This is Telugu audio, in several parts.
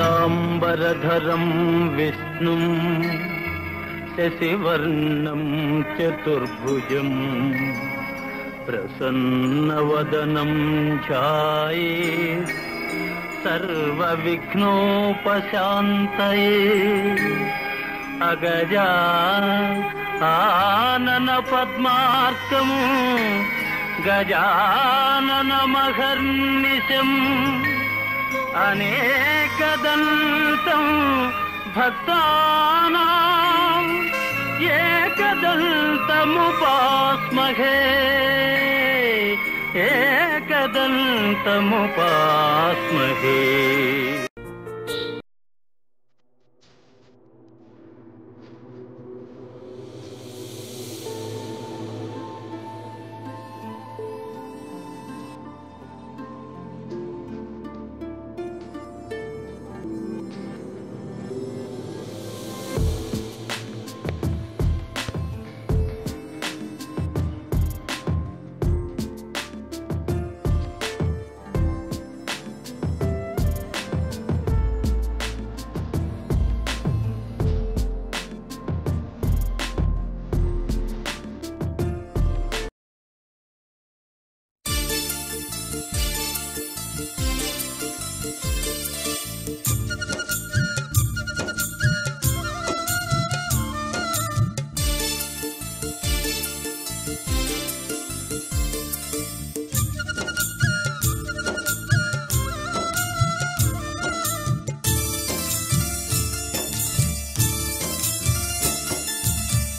शुक्लांबरधरं विष्णुं शशिवर्णं चतुर्भुजं प्रसन्नवदनं ध्यायेत् सर्वविघ्नोपशान्तये अगजा आनन पद्मार्कं गजाननमहर्निशम् अनेकदन्तं भक्तानां एकदन्तमुपास्महे एकदन्तमुपास्महे।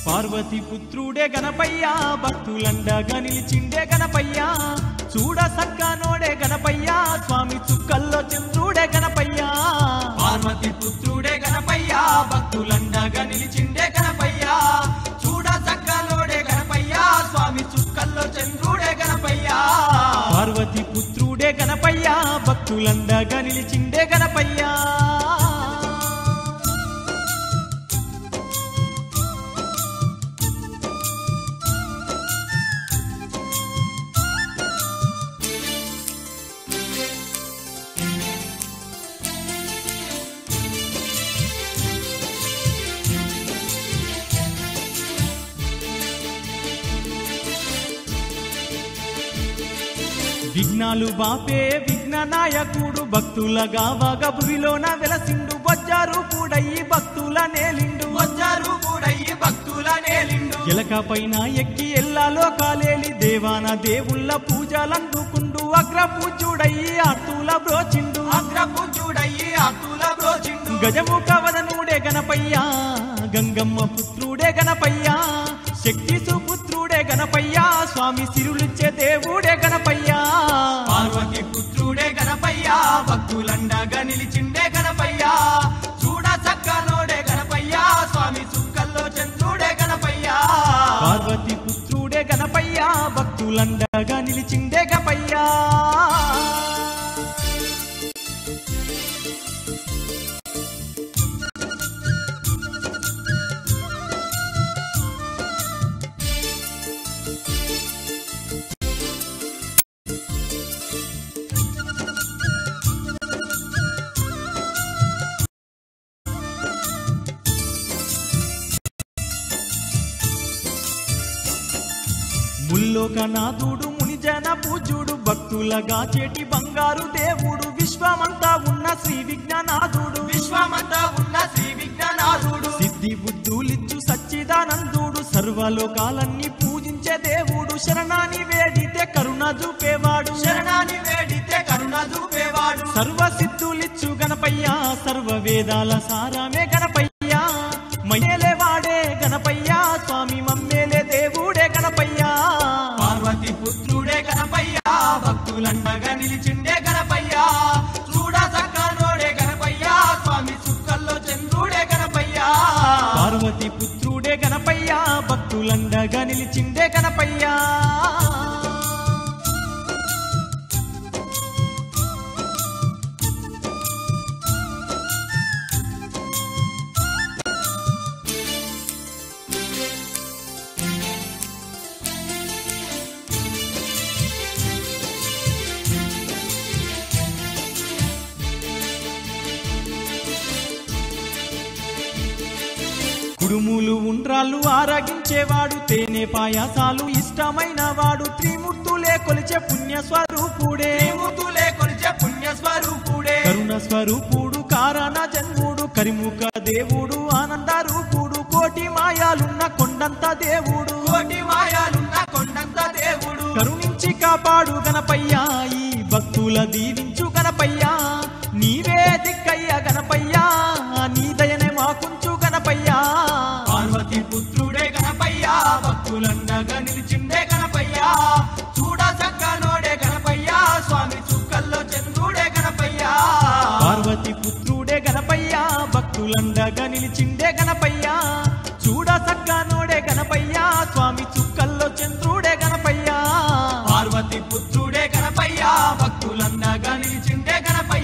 పార్వతి పుత్రుడే గణపయ్యా భక్తులండగా నిలిచిండే గణపయ్యా చూడ సక్కనోడే గణపయ్యా స్వామి చుక్కల్లో చంద్రుడే గణపయ్యా పార్వతి పుత్రుడే గణపయ్యా భక్తులండగా నిలిచిండే గణపయ్యా చూడ సక్కనోడే గణపయ్యా స్వామి చుక్కల్లో చంద్రుడే గణపయ్యా పార్వతి పుత్రుడే గణపయ్యా భక్తులండగా నిలిచిండే గణపయ్యా విఘ్నాలు బాపే విఘ్ననాయకుడు భక్తులగా వగభువిలోన వెలసిండు బొజ్జారు కూడయి భక్తుల నేలిండు బొజ్జారు కూడయి భక్తుల నేలిండు ఎలక పైన ఎక్కి ఎల్లాలో కాలేలి దేవాన దేవుళ్ళ పూజలందుకుండు అగ్రపూజుడయి ఆర్తుల బ్రోచిండు అగ్రపూజుడయి ఆర్తుల బ్రోచిండు గజముఖ వదనుడే గణపయ్యా గంగమ్మ పుత్రుడే గణపయ్యా శక్తి సుపుత్రుడే గణపయ్యా స్వామి సిరులిచ్చే దేవుడే గణపయ్యా పార్వతి పుత్రుడే గణపయ్యా భక్తులండగా నిలిచిండే గణపయ్యా చూడ చక్కనోడే గణపయ్యా స్వామి చుక్కల్లో చంద్రుడే గణపయ్యా పార్వతి పుత్రుడే గణపయ్యా భక్తులండగా నిలిచిండే గణపయ్యా ముల్లోకనాథుడు మునిజన పూజుడు భక్తులగా చేటి బంగారు దేవుడు విశ్వమంతా ఉన్న శ్రీ విజ్ఞానాథుడు విశ్వమంతా ఉన్న శ్రీ విజ్ఞానాథుడు సిద్ధి బుద్ధులిచ్చు సచ్చిదానందుడు సర్వలోకాలన్నీ పూజించే దేవుడు శరణాని వేడితే కరుణ చూపేవాడు శరణాని వేడితే కరుణ చూపేవాడు సర్వ సిద్ధులిచ్చు గణపయ్య సర్వ వేదాల సారమే గణపయ్య మయ్యేలే వాడే గణపయ్య స్వామి మమ్మేలే దేవుడే గణపయ్య పార్వతి పుత్రుడే గణపయ్య భక్తులండగా నిలిచిండే గణపయ్య చూడ సక్కనోడే గణపయ్య స్వామి చుక్కల్లో చంద్రుడే గణపయ్య పార్వతి పుత్రుడే గణపయ్య భక్తులండగా నిలిచిండే గణపయ్య కుడుములు ఉండ్రాళ్ళు ఆరగించేవాడు తేనె పాయాసాలు ఇష్టమైన వాడు త్రిమూర్తులే కొలిచే పుణ్యస్వరూపుడే త్రిమూర్తులే కొలిచే పుణ్యస్వరూపుడే కరుణ స్వరూపుడు కారణ జన్ముడు కరిముఖ దేవుడు ఆనంద రూపుడు కోటి మాయాలున్న కొండంత దేవుడు కోటి మాయాలున్న కొండంత దేవుడు కరుణించి కాపాడు గణపయ్య ఈ భక్తుల దీవించు గణపయ్య నీవే దిక్కయ్య గణపయ్య నీ దయనే మాకుంచు గణపయ్య పార్వతి పుత్రుడే గణపయ్య భక్తులండగా నిలిచిండే గణపయ్య చూడ సక్కనోడే గణపయ్య స్వామి చుక్కల్లో చంద్రుడే గణపయ్య పార్వతి పుత్రుడే గణపయ్య భక్తులండగా నిలిచిండే గణపయ్య చూడ సక్కనోడే గణపయ్య స్వామి చుక్కల్లో చంద్రుడే గణపయ్య పార్వతి పుత్రుడే గణపయ్య భక్తులండగా నిలిచిండే గణపయ్య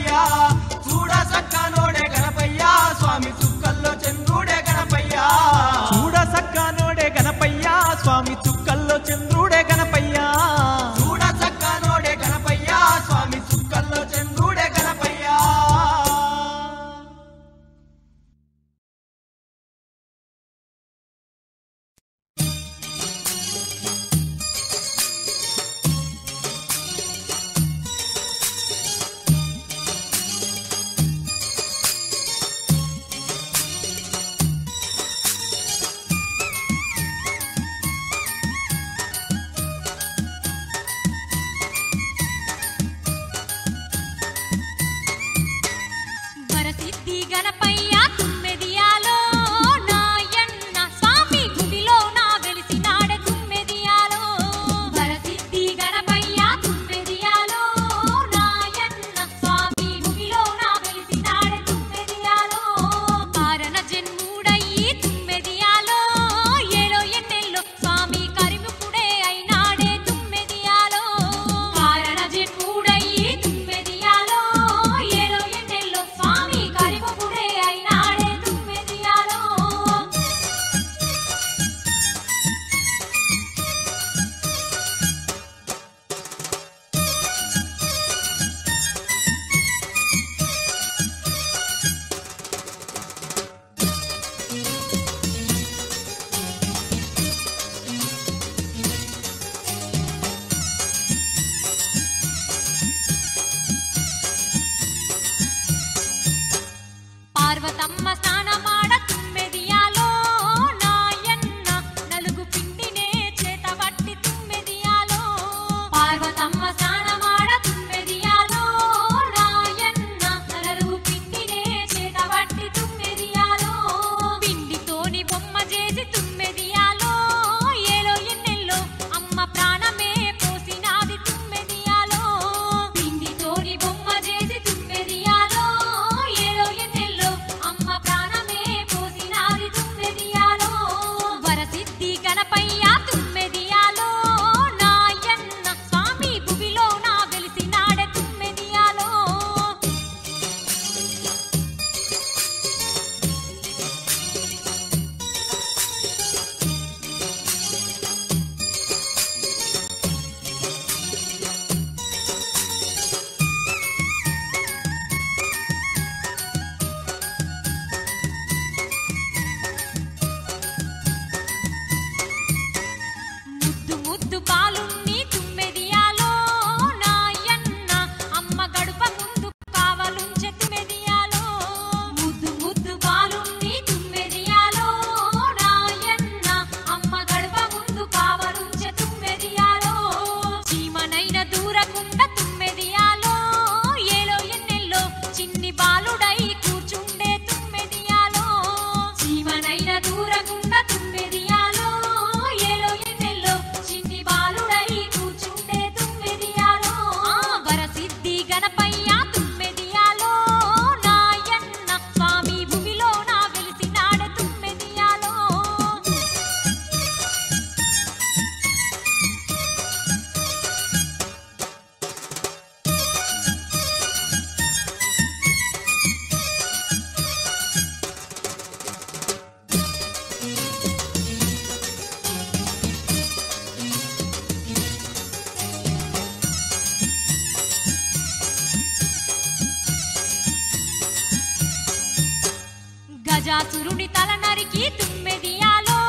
గజాసురుని తల నరికి తుమ్మెదియాలో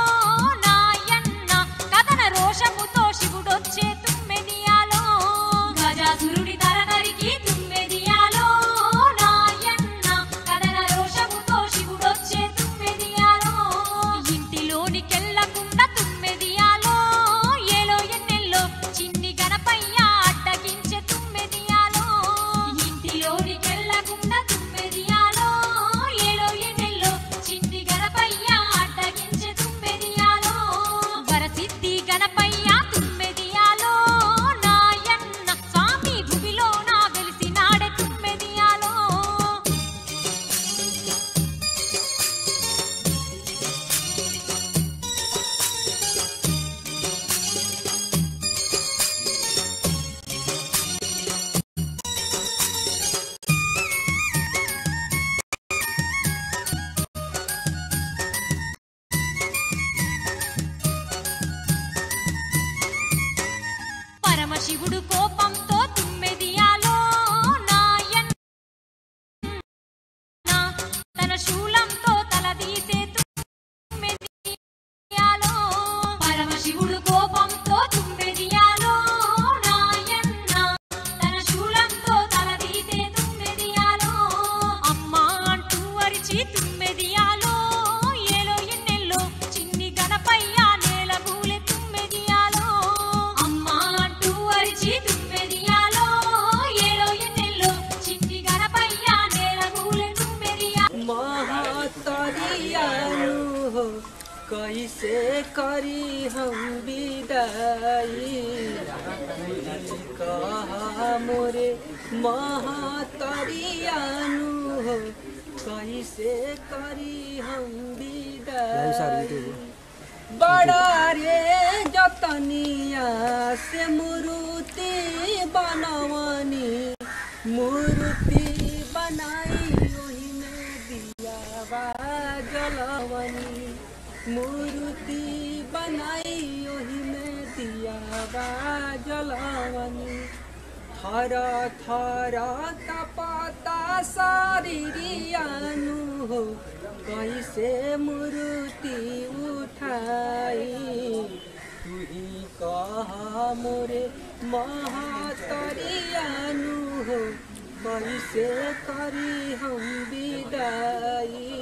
నాయన్న కథన రోషముతో శివుడొచ్చే తుమ్మెదియాలో గజాసురుని తల నరికి తుమ్మెదియాలో నాయన్న కథన రోషముతో శివుడొచ్చే తుమ్మెదియాలో ఇంటిలోనికెళ్ళకుండా తుమ్మెదియాలో ఏలో ఎన్నెల్లో చిన్ని గణపయ్య అడ్డగించే తుమ్మెదియాలో ఇంటిలోనికెళ్ళకుండా తుమ్మెదియాలో ఏలో ఎన్నెల్లో చిన్ని గణపయ్య అడ్డగించే తుమ్మెదియాలో వరసిద్ధి గణపయ్య తుమ్మెదియాలో నాయన్న స్వామి భూమిలో నా వెలిసినాడే తుమ్మెదియాలో పరమశివుడు కోపంతో తుమ్మెదియాలో నాయన్న తన శూలంతో తలదీసే తుమ్మెదియాలో పరమశివుడు కోపంతో తుమ్మెదియాలో నాయన్న తన శూలంతో తలదీసే తుమ్మెదియాలో అమ్మ అంటూ అరిచి తుమ్మెదియాలో ఏలో ఎన్నెల్లో చిన్ని గణపయ్య నేలగూలే తుమ్మెదియాలో అమ్మ అంటూ అరిచి తుమ్మెదియాలో ఏలో ఎన్నెల్లో చిన్ని గణపయ్య నేలగూలే తుమ్మెదియా महातरियानु हो कैसे करी हम विदाई कहा मोरे महातरियानु हो कैसे करी हम विदाई बड़ा रे जतनिया से मूर्ति बनवनी मूर्ति बनाई ओही में दिया जलवनी मूर्ति बनाई ओही में दिया जलवनी थर थर तपता शरीरियानु हो कैसे मूर्ति उठाई तू ही कहा मोरे महातरियानु हो कैसे करी हम विदाई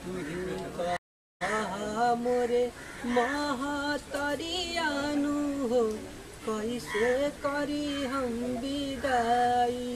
तू ही कहा मोरे महातरियानु हो कैसे करी हम विदाई